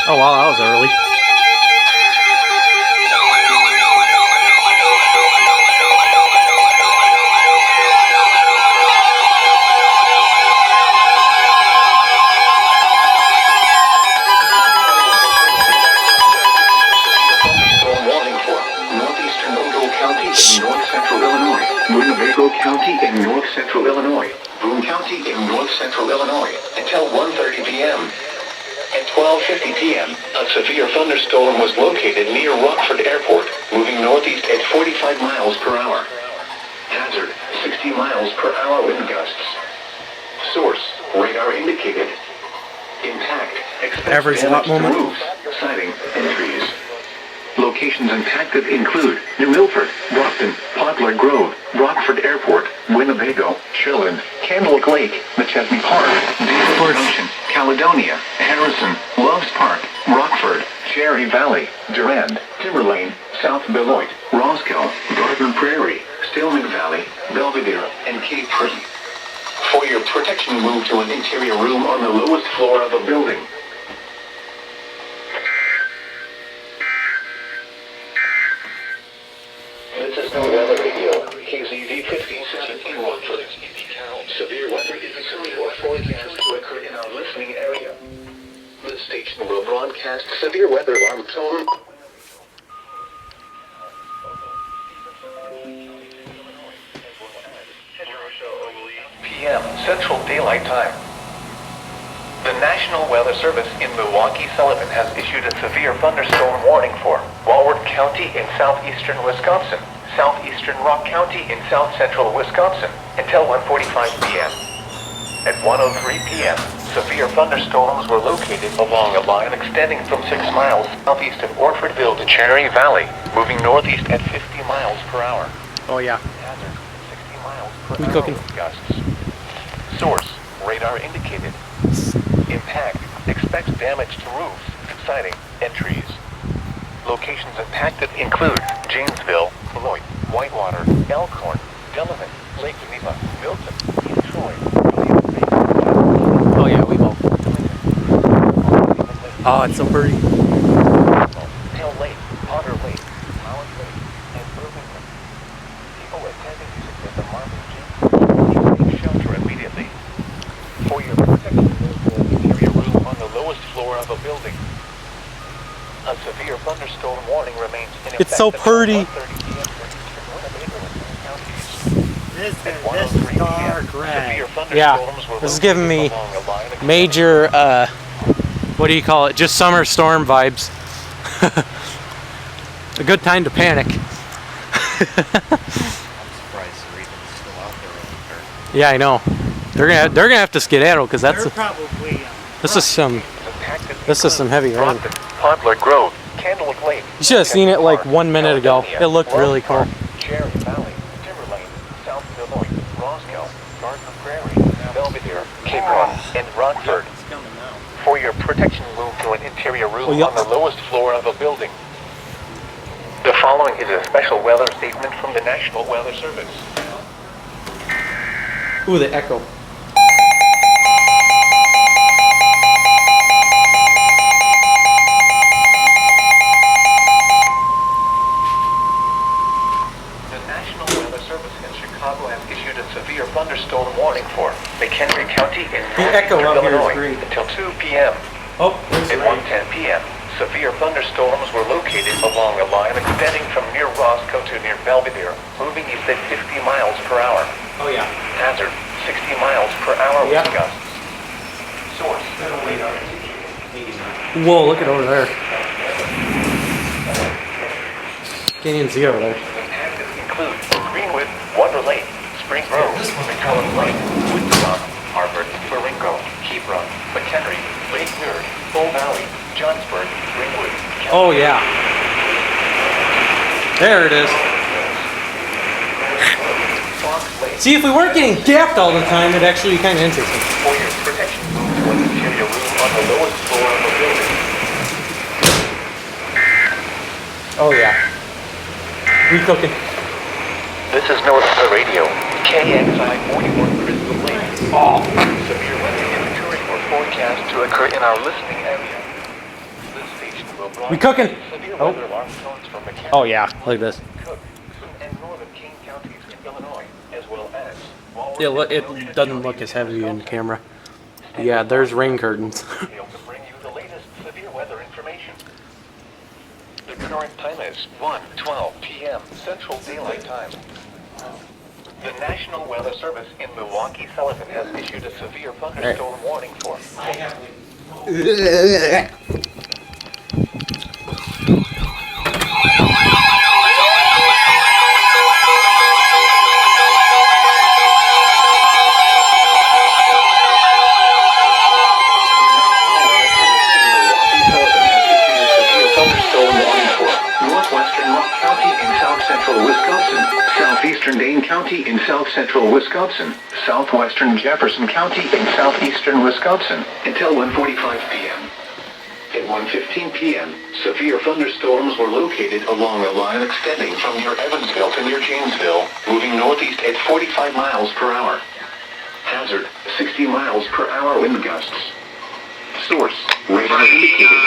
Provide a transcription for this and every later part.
Oh wow, that was early. Winnebago County in north central Illinois, Boone County in north central Illinois, until 1:30 p.m. At 12:50 p.m., a severe thunderstorm was located near Rockford Airport, moving northeast at 45 miles per hour. Hazard, 60 miles per hour wind gusts. Source, radar indicated. Impact, Average lot moment. roofs, siding, and trees. Locations impacted include New Milford, Brockton, Poplar Grove, Rockford Airport, Winnebago, Shilland, Candlewood Lake, McChesney Park, Davis Junction, Caledonia, Harrison, Loves Park, Rockford, Cherry Valley, Durand, Timberlane, South Beloit, Roscoe, Garden Prairie, Stillman Valley, Belvidere, and Cape Creek. For your protection, move to an interior room on the lowest floor of the building. This is Noaa Weather Radio, KZV 5016 in Rockford. Severe weather is assumed or forecast to occur in our listening area. The station will broadcast severe weather alarm tone. PM Central Daylight Time. The National Weather Service in Milwaukee-Sullivan has issued a severe thunderstorm warning for Walworth County in southeastern Wisconsin, southeastern Rock County in south-central Wisconsin, until 1:45 p.m. At 1:03 p.m., severe thunderstorms were located along a line extending from 6 miles southeast of Orfordville to Cherry Valley, moving northeast at 50 miles per hour. Oh yeah. Hazard, 60 miles per We hour cooking. with gusts. Source, radar indicated. Impact, expects damage to roofs, siding, and trees. Locations impacted include Janesville, Beloit, Whitewater, Elkhorn, Delavan, Lake Geneva, Milton, East Troy, Oh yeah, we will. Oh, it's so pretty. Hill Lake, Potter Lake, Mount Lake, and Irvington. People attending to visit the Marvin Gym need shelter immediately. For your protection, move to an interior room on the lowest floor of a building. A severe thunderstorm warning remains in effect. It's so pretty. This is dark red. Yeah, this is giving me major, what do you call it? Just summer storm vibes. A good time to panic. Yeah, I know. They're gonna have to skedaddle because that's this is some heavy rain. Poplar Grove, Candlewood Lake. You should have seen it like 1 minute ago. It looked really cool. Cherry Valley, Timberlane, South Beloit, Roscoe, Garden Prairie, Belvidere, Cape Rock, and Rockford. For your protection, move to an interior room on the lowest floor of a building. The following is a special weather statement from the National Weather Service. Ooh, the echo. Severe thunderstorm warning for McHenry County in echo northeastern up here is Illinois great. until 2 p.m. Oh, At 1:10 p.m., severe thunderstorms were located along a line extending from near Roscoe to near Belvidere, moving east at 50 miles per hour. Oh yeah. Hazard, 60 miles per hour with gusts. Source, radar. Whoa, look at over there. Can't even see over there. Impacted include Greenwood, Wonder Lake, Spring Grove, McCullough Lake, Woodstock, Harvard, Baringo, Hebron, McHenry, Lake Weird, Bull Valley, Johnsburg, Greenwood. Oh yeah. There it is. See, if we weren't getting gapped all the time, it'd actually be kind of interesting. For your protection, move to an interior room on the lowest floor of a building. Oh yeah. We cooking. This is Noaa Radio, KXI 41 Crystal Lake. Oh. Severe weather inventory or forecast to occur in our listening area. The We cooking? Oh. Oh yeah, like this. It doesn't look as heavy in the camera. Yeah, there's rain curtains. The current time is 1:12 p.m. Central Daylight Time. The National Weather Service in Milwaukee Sullivan has issued a severe thunderstorm warning for. Southeastern Dane County in south central Wisconsin, southwestern Jefferson County in southeastern Wisconsin, until 1:45 p.m. At 1:15 p.m., severe thunderstorms were located along a line extending from near Evansville to near Janesville, moving northeast at 45 miles per hour. Hazard, 60 miles per hour wind gusts. Source, radar indicated.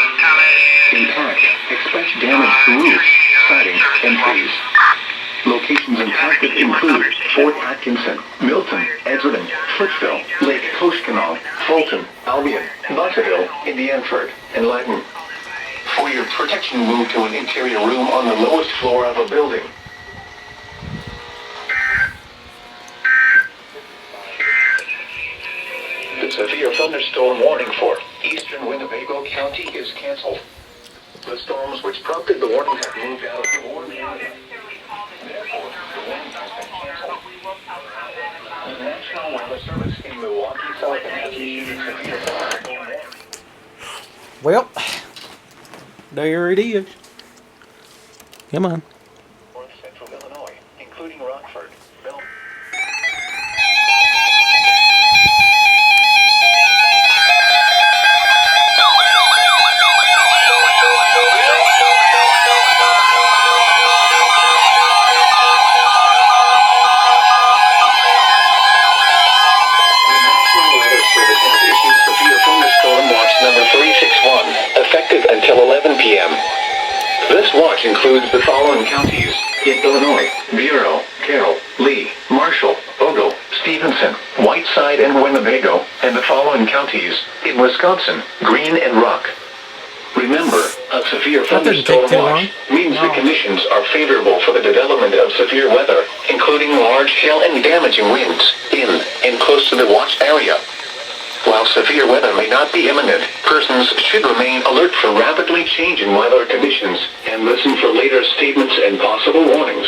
Impact, expect damage to roofs, siding, and trees. Locations impacted include Fort Atkinson, Milton, Edgerton, Fritchville, Lake Koshkonong, Fulton, Albion, Butterville, Indianford, and Lytton. For your protection, move to an interior room on the lowest floor of a building. The severe thunderstorm warning for eastern Winnebago County is canceled. The storms which prompted the warning have moved out of the warning area. Therefore, the warning has been canceled. The National Weather Service in Milwaukee Sullivan has issued a severe thunderstorm warning. Well, there it is. Come on. North central Illinois, including Rockford, Belvidere. Number 361, effective until 11 p.m. This watch includes the following counties in Illinois: Bureau, Carroll, Lee, Marshall, Ogle, Stevenson, Whiteside, and Winnebago, and the following counties in Wisconsin: Green and Rock. Remember, a severe thunderstorm watch means the conditions are favorable for the development of severe weather, including large hail and damaging winds, in and close to the watch area. While severe weather may not be imminent, persons should remain alert for rapidly changing weather conditions and listen for later statements and possible warnings.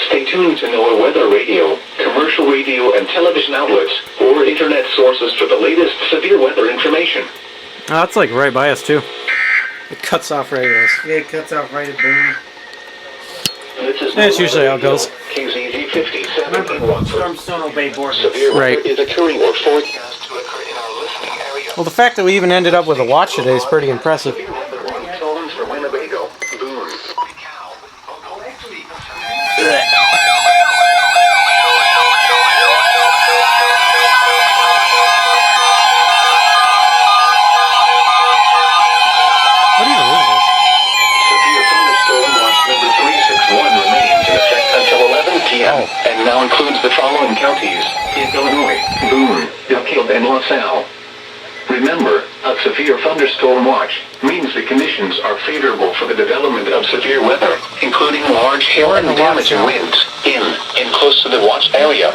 Stay tuned to Noaa Weather Radio, commercial radio and television outlets, or internet sources for the latest severe weather information. Oh, that's like right by us too. It cuts off right at us. Yeah, it cuts out right at boom. That's usually how it goes. KZZ 57 in Remember, Rockford. storms don't obey borders. Severe weather Right. is occurring or forecast to occur in our listening area. Well, the fact that we even ended up with a watch today is pretty impressive. Severe weather warning tones for Winnebago, Boone, Cow, Ogle, Stevenson. What even is this? Severe thunderstorm watch number 361 remains in effect until 11 p.m. and now includes the following counties in Illinois: Boone, Duckhill, and LaSalle. Remember, a severe thunderstorm watch means the conditions are favorable for the development of severe weather, including large hail and damaging winds, in and close to the watch area.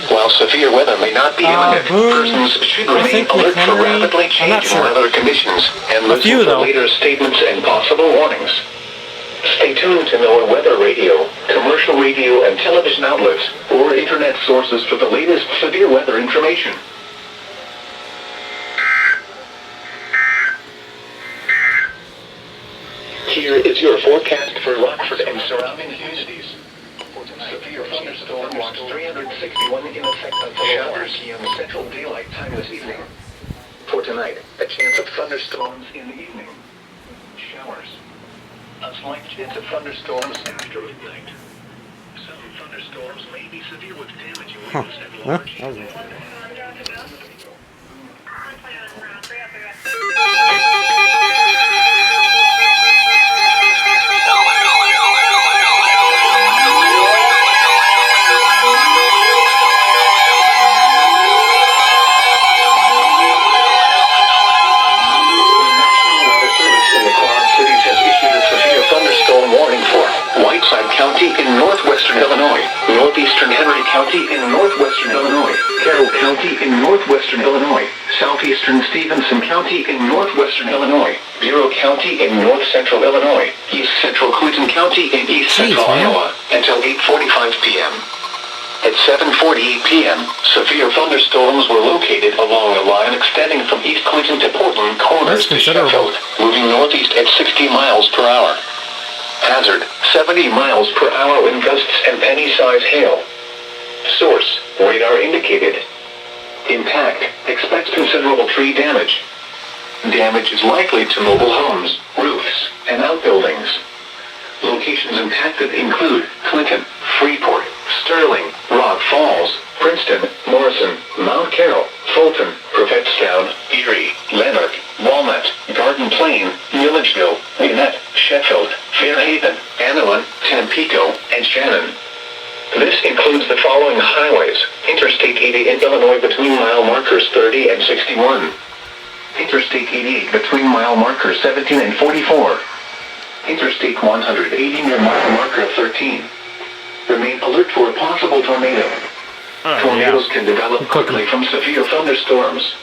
While severe weather may not be imminent, persons should remain alert for rapidly changing weather conditions and listen for later statements and possible warnings. Stay tuned to Noaa Weather Radio, commercial radio and television outlets, or internet sources for the latest severe weather information. Here is your forecast for Rockford and surrounding communities. Severe thunderstorm watch 361 in effect until 11 p.m. Central Daylight Time this evening. For tonight, a chance of thunderstorms in the evening. Showers. A slight chance of thunderstorms after midnight. Some thunderstorms may be severe with damaging winds and large hail. northwestern Illinois, northeastern Henry County in northwestern Illinois, Carroll County in northwestern Illinois, southeastern Stevenson County in northwestern Illinois, Bureau County in north central Illinois, east central Clinton County in east central Iowa, until 8:45 p.m. At 7:48 p.m., severe thunderstorms were located along a line extending from East Clinton to Portland Corners to Sheffield, moving northeast at 60 miles per hour. Hazard, 70 miles per hour wind gusts and penny-size hail. Source, radar indicated. Impact, expect considerable tree damage. Damage is likely to mobile homes, roofs, and outbuildings. Locations impacted include Clinton, Freeport, Sterling, Rock Falls, Princeton, Morrison, Mount Carroll, Fulton, Prophetstown, Erie, Lanark, Walnut, Garden Plain, Milledgeville, Gwinnett, Sheffield, Fairhaven, Anawan, Tampico, and Shannon. This includes the following highways: Interstate 80 in Illinois between mile markers 30 and 61. Interstate 88 between mile markers 17 and 44. Interstate 180 near mile marker 13. Remain alert for a possible tornado. Tornadoes can develop quickly from severe thunderstorms.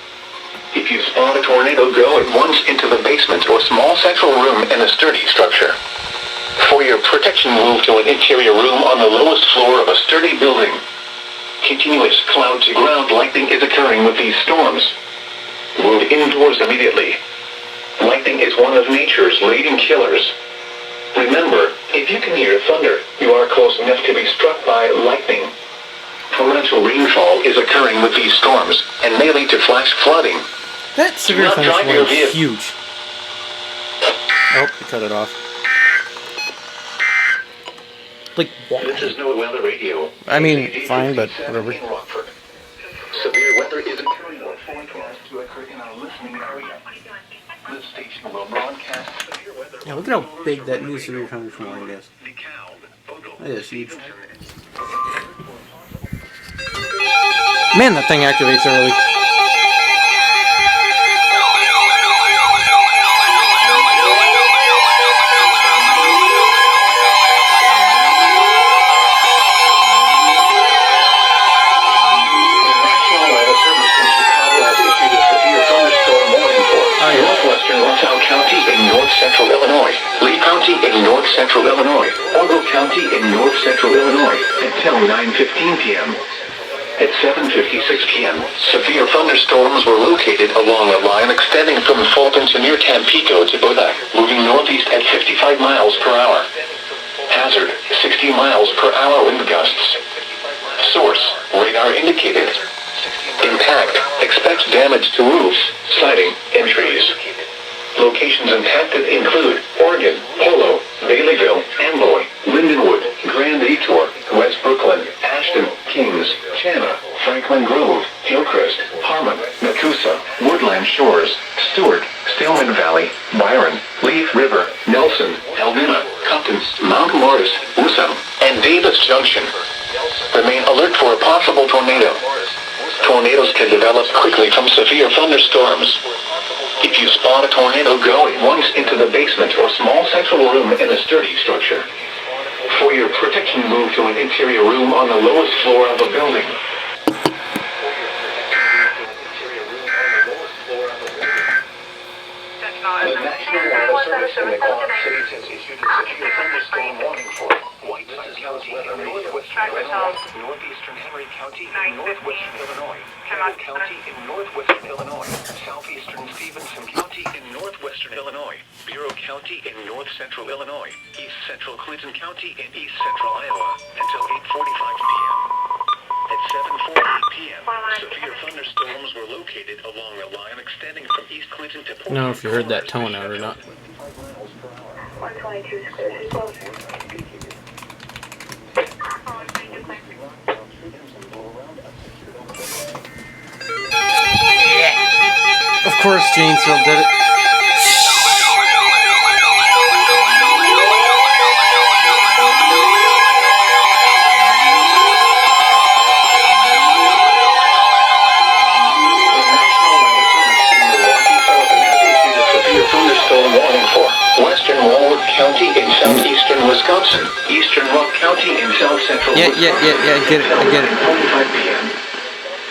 If you spot a tornado, go at once into the basement or small central room in a sturdy structure. For your protection, move to an interior room on the lowest floor of a sturdy building. Continuous cloud-to-ground lightning is occurring with these storms. Move indoors immediately. Lightning is one of nature's leading killers. Remember, if you can hear thunder, you are close enough to be struck by lightning. Torrential rainfall is occurring with these storms and may lead to flash flooding. That severe thunderstorm is huge. Oh, I cut it off. Like, This is no weather radio. I mean, fine, but whatever. Severe weather is occurring or forecast to occur in our listening area. This station will broadcast severe weather. Yeah, look at how big that new severe thunderstorm is. That is huge. Man, that thing activates early. Central Illinois, Lee County in north central Illinois, Orville County in north central Illinois, until 9:15 p.m. At 7:56 p.m., severe thunderstorms were located along a line extending from Fulton to near Tampico to Bodak, moving northeast at 55 miles per hour. Hazard, 60 miles per hour wind gusts. Source, radar indicated. Impact, expect damage to roofs, siding, and trees. Locations impacted include Oregon, Polo, Baileyville, Amboy, Lindenwood, Grand Detour, West Brooklyn, Ashton, Kings, Chana, Franklin Grove, Hillcrest, Harmon, Nakusa, Woodland Shores, Stewart, Stillman Valley, Byron, Leaf River, Nelson, Helena, Compton, Mount Morris, Woosom, and Davis Junction. Remain alert for a possible tornado. Tornadoes can develop quickly from severe thunderstorms. If you spot a tornado, go at once into the basement or small central room in a sturdy structure. For your protection, move to an interior room on the lowest floor of a building. The National Weather Service in the Quad Cities has issued a severe thunderstorm warning for Whiteside County in northwestern Illinois, northeastern Henry County in northwestern Illinois, Carroll County in northwestern Illinois, southeastern Stevenson County in northwestern Illinois, Bureau County in north central Illinois, east central Clinton County in east central Iowa, until 8:45 p.m. At 7:48 p.m., severe thunderstorms were located along a line extending from East Clinton to Portland. I don't know if you heard that tone out or not. 122 is clear. Who's close? Of course, Janesville did it. Western Walworth County in southeastern Wisconsin, eastern Rock County in South Central. Yeah, I get it. 9:45 p.m.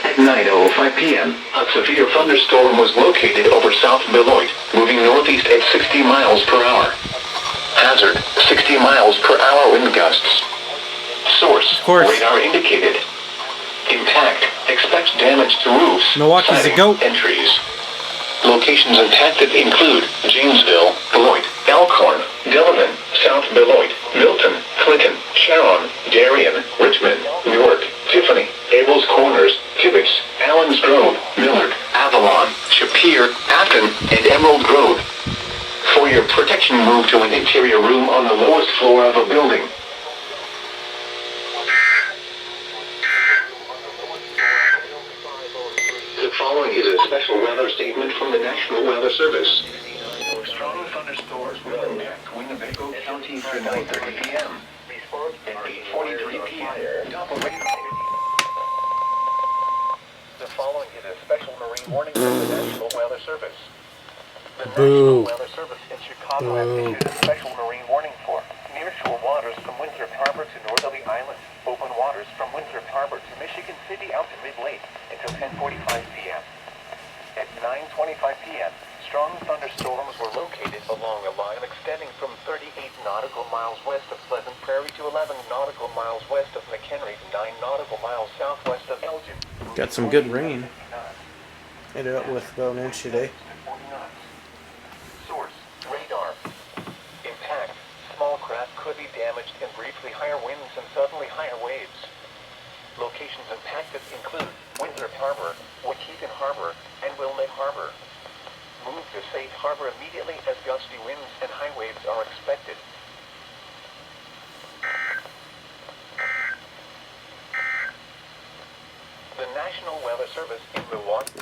At 9:05 p.m., a severe thunderstorm was located over South Beloit, moving northeast at 60 miles per hour. Hazard, 60 miles per hour wind gusts. Source, radar indicated. Impact, expects damage to roofs, Milwaukee's a goat. entries. Locations impacted include Janesville, Beloit, Elkhorn, Delavan, South Beloit, Milton, Clinton, Sharon, Darien, Richmond, Newark, Tiffany, Abels Corners, Tibbetts, Allens Grove, Millard, Avalon, Shapir, Afton, and Emerald Grove. For your protection, move to an interior room on the lowest floor of a building. The following is a special weather statement from the National Weather Service. Strong thunderstorms will impact Winnebago County through 9:30 p.m. At 8:43 p.m. Double radar. The following is a special marine warning from the National Weather Service. The National Weather Service in Chicago has issued a special marine warning for nearshore waters from Winthrop Harbor to Northerly Island, open waters from Winthrop Harbor to Michigan City out to Mid-Lake until 10:45 p.m. At 9:25 p.m., strong thunderstorms were located along a line extending from 38 nautical miles west of Pleasant Prairie to 11 nautical miles west of McHenry to 9 nautical miles southwest of Elgin. Got some good rain. Ended up with about an inch today. Source, radar. Impact, small craft could be damaged in briefly higher winds and suddenly higher waves. Locations impacted include Winthrop Harbor, Waukegan Harbor, and Wilmette Harbor. Move to safe harbor immediately as gusty winds and high waves are expected. The National Weather Service in Milwaukee.